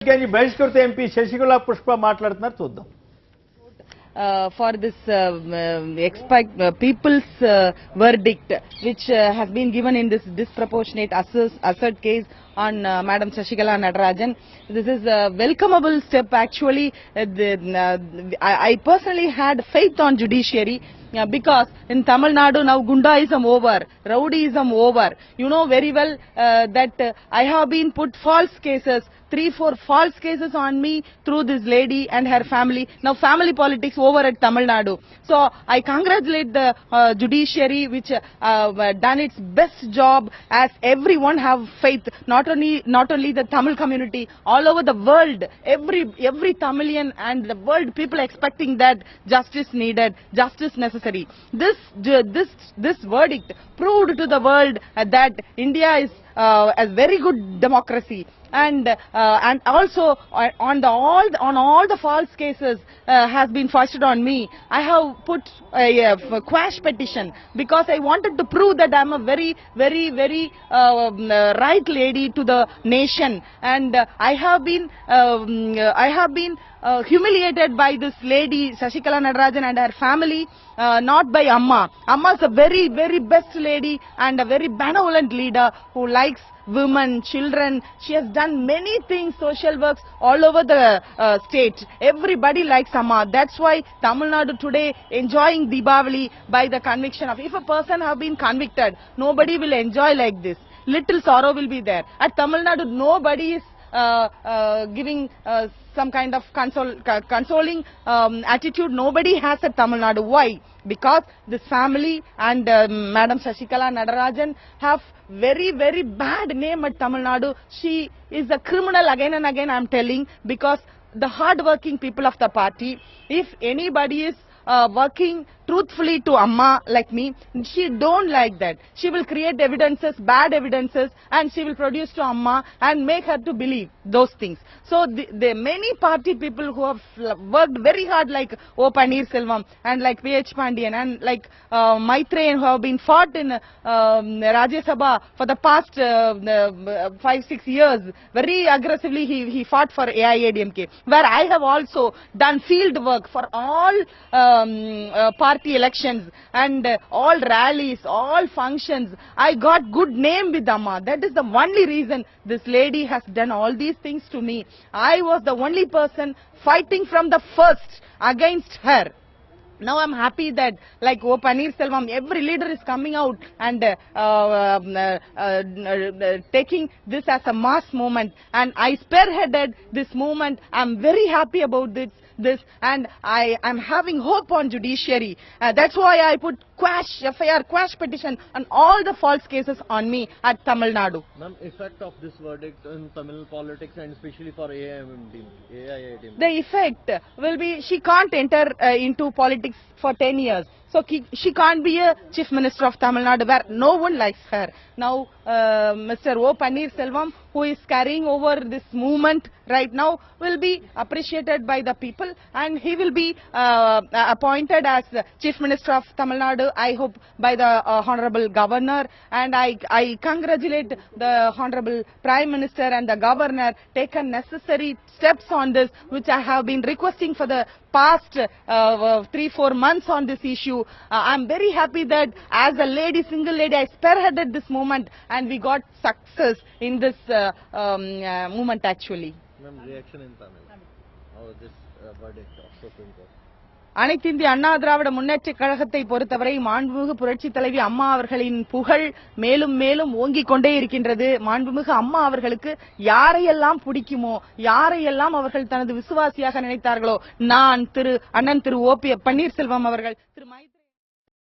బహిష్కృత MP Sasikala Pushpa మాట్లాడుతున్నారు చూద్దాం. For this people's verdict which has been given in this disproportionate assert case on Madam Shashikala Natarajan. This is a welcomeable step actually. I personally had faith on judiciary because in Tamil Nadu now Gundaism over, Rowdyism over. You know very well that I have been put false cases, 3-4 false cases on me through this lady and her family. Now family politics over at Tamil Nadu. So I congratulate the judiciary which done its best job, as everyone have faith, not only the Tamil community, all over the world, every Tamilian and the world people expecting that justice needed, justice necessary. This verdict proved to the world that India is a very good democracy, and also on all the false cases has been foisted on me. I have put a quash petition because I wanted to prove that I am a very right lady to the nation, and I have been humiliated by this lady Shashikala Natarajan and her family, not by Amma. Amma is a very best lady and a very benevolent leader who likes women, children. She has done many things, social works all over the state. Everybody likes Amma. That's why Tamil Nadu today enjoying Deepavali by the conviction of, if a person have been convicted, nobody will enjoy like this. Little sorrow will be there. At Tamil Nadu, nobody is giving some kind of consoling attitude. Nobody has at Tamil Nadu. Why? Because this family and Madam Shashikala Natarajan have very bad name at Tamil Nadu. She is a criminal again and again, I am telling, because the hard working people of the party, if anybody is working truthfully to Amma like me, she don't like that. She will create evidences, bad evidences, and she will produce to Amma and make her to believe those things. So the many party people who have worked very hard, like O. Pannirselvam and like P.H. Pandian and like Maitreyan, who have been fought in Rajya Sabha for the past 5-6 years, very aggressively he fought for AIADMK, where I have also done field work for all party elections and all rallies, all functions. I got good name with Amma. That is the only reason this lady has done all these things to me. I was the only person fighting from the first against her. Now I'm happy that like O. Pannirselvam, every leader is coming out and taking this as a mass movement, and I spearheaded this movement. I'm very happy about this, and I am having hope on judiciary. That's why I put FIR quash petition on all the false cases on me at Tamil Nadu. Ma'am, effect of this verdict in Tamil politics and especially for AIADMK? The effect will be, she can't enter into politics for 10 years. So she can't be a chief minister of Tamil Nadu, where no one likes her. Now Mr. O. Pannirselvam, who is carrying over this movement right now, will be appreciated by the people, and he will be appointed as the chief minister of Tamil Nadu, I hope by the honorable governor. And I congratulate the honorable prime minister and the governor taken necessary steps on this, which I have been requesting for the past 3-4 months on this issue. I'm very happy that as a lady, single lady, I spearheaded this movement and we got success in this movement actually. Ma'am, reaction in Tamil how this verdict of Supreme Court? அனைத்து இந்திய அண்ணா திராவிட முன்னேற்ற கழகத்தை பொறுத்தவரை மாண்புமிகு புரட்சி தலைவி அம்மா அவர்களின் புகழ் மேலும் மேலும் ஓங்கிக் கொண்டே இருக்கின்றது. மாண்புமிகு அம்மா அவர்களுக்கு யாரையெல்லாம் பிடிக்குமோ, யாரையெல்லாம் அவர்கள் தனது விசுவாசியாக நினைத்தார்களோ, நான் அண்ணன் திரு O. P. Pannirselvam அவர்கள், திரு